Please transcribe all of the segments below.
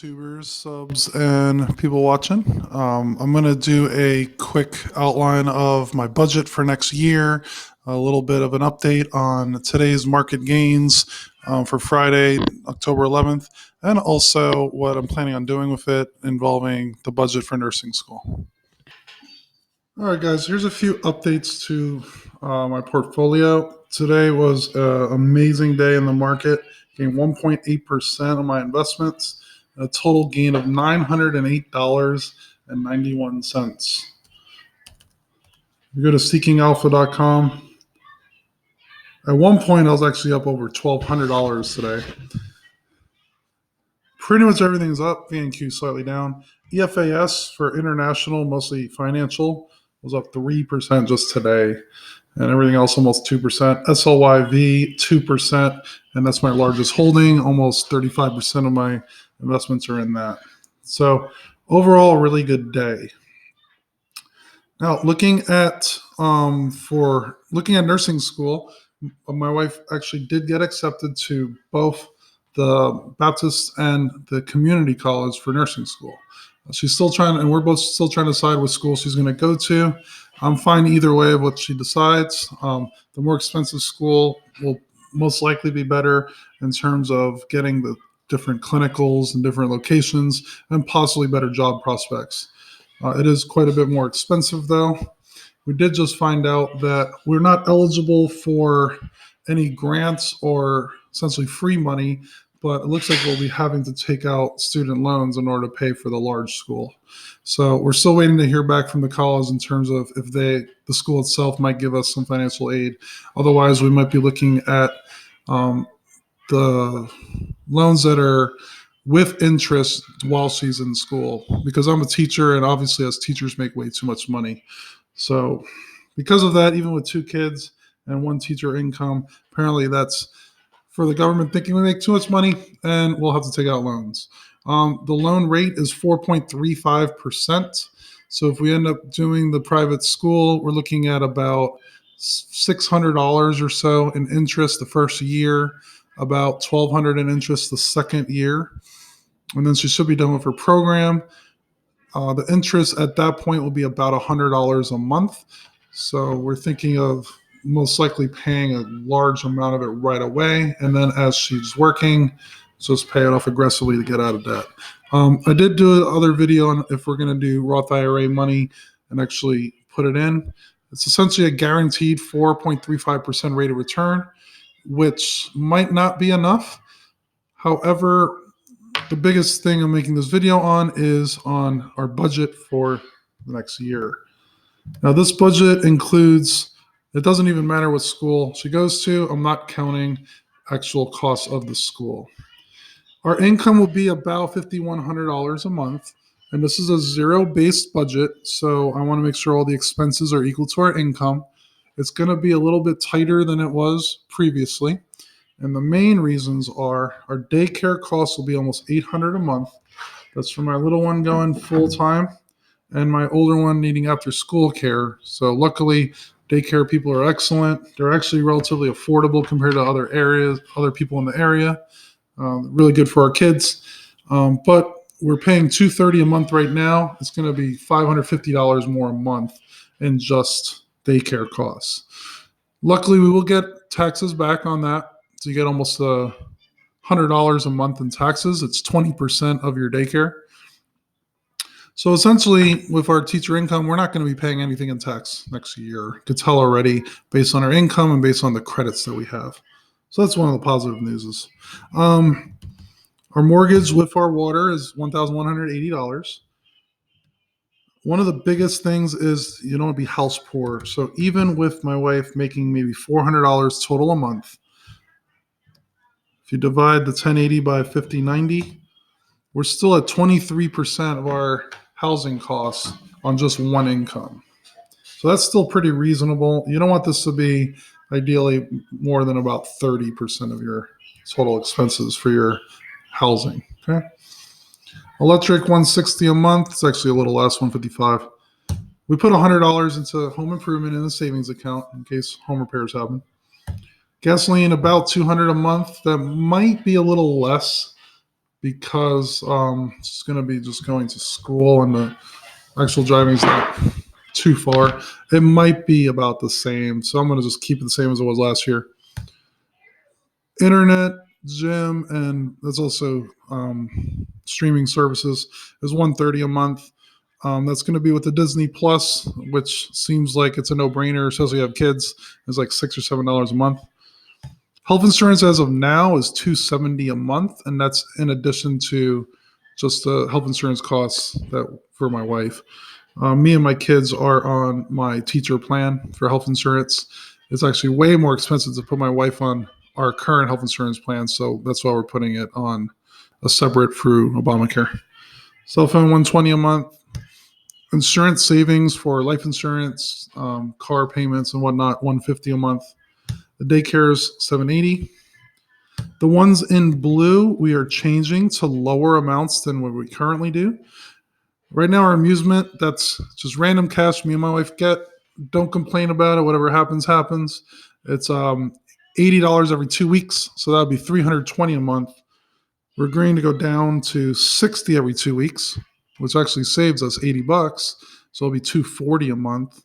YouTubers, subs, and people watching. I'm going to do a quick outline of my budget for next year, a little bit of an update on today's market gains for Friday, October 11th, and also what I'm planning on doing with it involving the budget for nursing school. All right, guys, here's a few updates to my portfolio. Today was an amazing day in the market. Gained 1.8% on my investments, a total gain of $908.91. You go to seekingalpha.com. At one point, I was actually up over $1,200 today. Pretty much everything's up, VNQ slightly down. EFAS for international, mostly financial, was up 3% just today. And everything else almost 2%. SLYV, 2%. And that's my largest holding. Almost 35% of my investments are in that. So overall, really good day. Now, looking at nursing school, my wife actually did get accepted to both the Baptist and the community college for nursing school. She's still trying, and we're both still trying to decide what school she's going to go to. I'm fine either way of what she decides. The more expensive school will most likely be better in terms of getting the different clinicals and different locations and possibly better job prospects. It is quite a bit more expensive, though. We did just find out that we're not eligible for any grants or essentially free money, but it looks like we'll be having to take out student loans in order to pay for the large school. So we're still waiting to hear back from the college in terms of if the school itself might give us some financial aid. Otherwise, we might be looking at the loans that are with interest while she's in school, because I'm a teacher and obviously as teachers make way too much money. So because of that, even with 2 kids and 1 teacher income, apparently that's for the government thinking we make too much money and we'll have to take out loans. The loan rate is 4.35%. So if we end up doing the private school, we're looking at about $600 or so in interest the first year, about $1,200 in interest the second year. And then she should be done with her program. The interest at that point will be about $100 a month. So we're thinking of most likely paying a large amount of it right away. And then as she's working, just pay it off aggressively to get out of debt. I did do another video on if we're going to do Roth IRA money and actually put it in. It's essentially a guaranteed 4.35% rate of return, which might not be enough. However, the biggest thing I'm making this video on is on our budget for the next year. Now, this budget includes, it doesn't even matter what school she goes to. I'm not counting actual costs of the school. Our income will be about $5,100 a month, and this is a zero-based budget, so I want to make sure all the expenses are equal to our income. It's going to be a little bit tighter than it was previously. And the main reasons are our daycare costs will be almost $800 a month. That's for my little one going full time and my older one needing after school care. So luckily, daycare people are excellent. They're actually relatively affordable compared to other areas, other people in the area. Really good for our kids. But we're paying $230 a month right now. It's going to be $550 more a month in just daycare costs. Luckily, we will get taxes back on that. So you get almost $100 a month in taxes. It's 20% of your daycare. So essentially, with our teacher income, we're not going to be paying anything in tax next year. You could tell already based on our income and based on the credits that we have. So that's one of the positive newses. Our mortgage with our water is $1,180. One of the biggest things is you don't want to be house poor. So even with my wife making maybe $400 total a month, if you divide the 1080 by 5090, we're still at 23% of our housing costs on just one income. So that's still pretty reasonable. You don't want this to be ideally more than about 30% of your total expenses for your housing. Okay. Electric, $160 a month. It's actually a little less, $155. We put $100 into home improvement in the savings account in case home repairs happen. Gasoline, about $200 a month. That might be a little less because it's going to be just going to school and the actual driving is not too far. It might be about the same. So I'm going to just keep it the same as it was last year. Internet, gym, and there's also streaming services is $130 a month. That's going to be with the Disney Plus, which seems like it's a no-brainer, especially if you have kids. It's like $6 or $7 a month. Health insurance as of now is $270 a month, and that's in addition to just the health insurance costs that for my wife. Me and my kids are on my teacher plan for health insurance. It's actually way more expensive to put my wife on our current health insurance plan, so that's why we're putting it on a separate through Obamacare. Cell phone $120 a month. Insurance savings for life insurance, car payments and whatnot $150 a month. The daycare is $780. The ones in blue we are changing to lower amounts than what we currently do. Right now, our amusement, that's just random cash me and my wife get. Don't complain about it. Whatever happens, happens. It's $80 every 2 weeks, so that would be $320 a month. We're agreeing to go down to $60 every 2 weeks, which actually saves us $80, so it'll be $240 a month.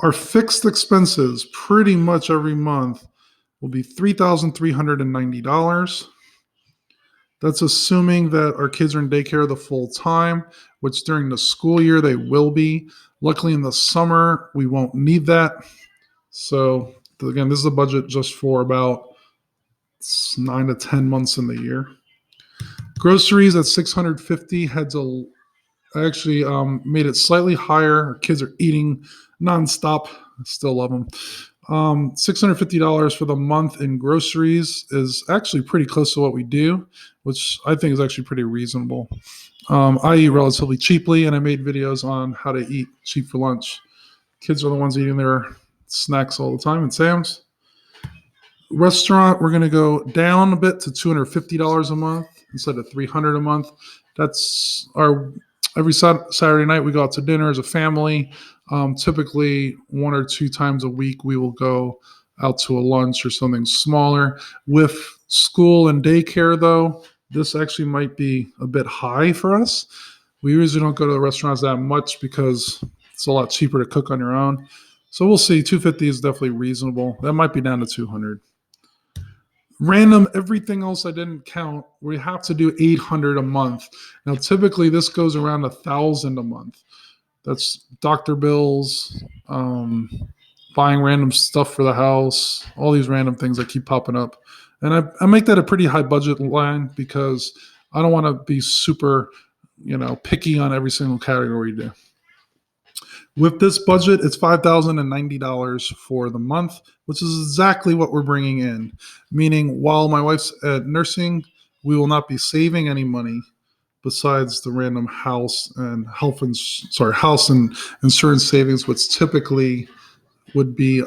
Our fixed expenses pretty much every month will be $3,390. That's assuming that our kids are in daycare the full time, which during the school year they will be. Luckily, in the summer, we won't need that. So, again, this is a budget just for about 9 to 10 months in the year. Groceries at $650 I actually made it slightly higher. Our kids are eating nonstop. I still love them. $650 for the month in groceries is actually pretty close to what we do, which I think is actually pretty reasonable. I eat relatively cheaply, and I made videos on how to eat cheap for lunch. Kids are the ones eating their snacks all the time at Sam's. Restaurant, we're going to go down a bit to $250 a month instead of $300 a month. That's our every Saturday night we go out to dinner as a family. Typically 1 or 2 times a week we will go out to a lunch or something smaller. With school and daycare, though, this actually might be a bit high for us. We usually don't go to the restaurants that much because it's a lot cheaper to cook on your own. So we'll see. $250 is definitely reasonable. That might be down to $200. Random, everything else I didn't count, we have to do $800 a month. Now, typically this goes around $1,000 a month. That's doctor bills, buying random stuff for the house, all these random things that keep popping up. And I make that a pretty high budget line because I don't want to be super, picky on every single category we do. With this budget, it's $5,090 for the month, which is exactly what we're bringing in. Meaning, while my wife's at nursing, we will not be saving any money besides the random house and house and insurance savings, which typically would be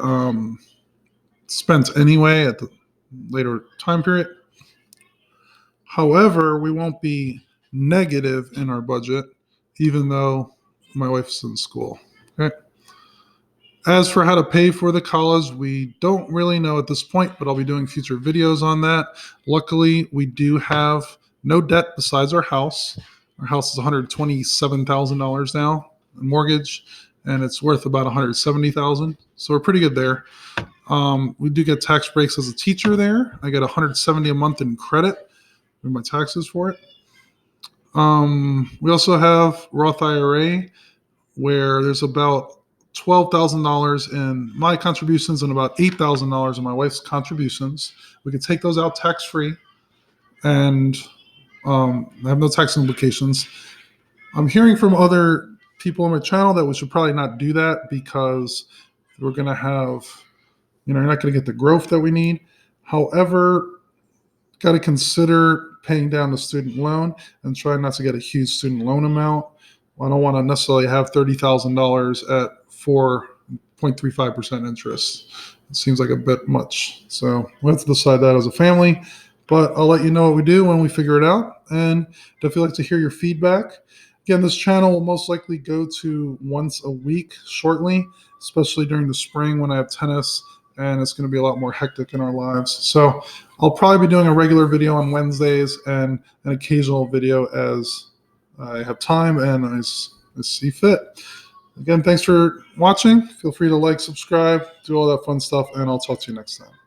spent anyway at the later time period. However, we won't be negative in our budget, even though my wife's in school. Okay. As for how to pay for the college, we don't really know at this point, but I'll be doing future videos on that. Luckily, we do have no debt besides our house. Our house is $127,000 now in mortgage, and it's worth about $170,000. So we're pretty good there. We do get tax breaks as a teacher there. I get $170 a month in credit with my taxes for it. We also have Roth IRA, where there's about $12,000 in my contributions and about $8,000 in my wife's contributions. We could take those out tax-free and have no tax implications. I'm hearing from other people on my channel that we should probably not do that because we're going to have, you're not going to get the growth that we need. However, got to consider paying down the student loan and try not to get a huge student loan amount. I don't want to necessarily have $30,000 at 4.35% interest. It seems like a bit much. So we'll have to decide that as a family. But I'll let you know what we do when we figure it out. And definitely like to hear your feedback. Again, this channel will most likely go to once a week shortly, especially during the spring when I have tennis and it's going to be a lot more hectic in our lives. So I'll probably be doing a regular video on Wednesdays and an occasional video as I have time and I see fit. Again, thanks for watching. Feel free to like, subscribe, do all that fun stuff, and I'll talk to you next time.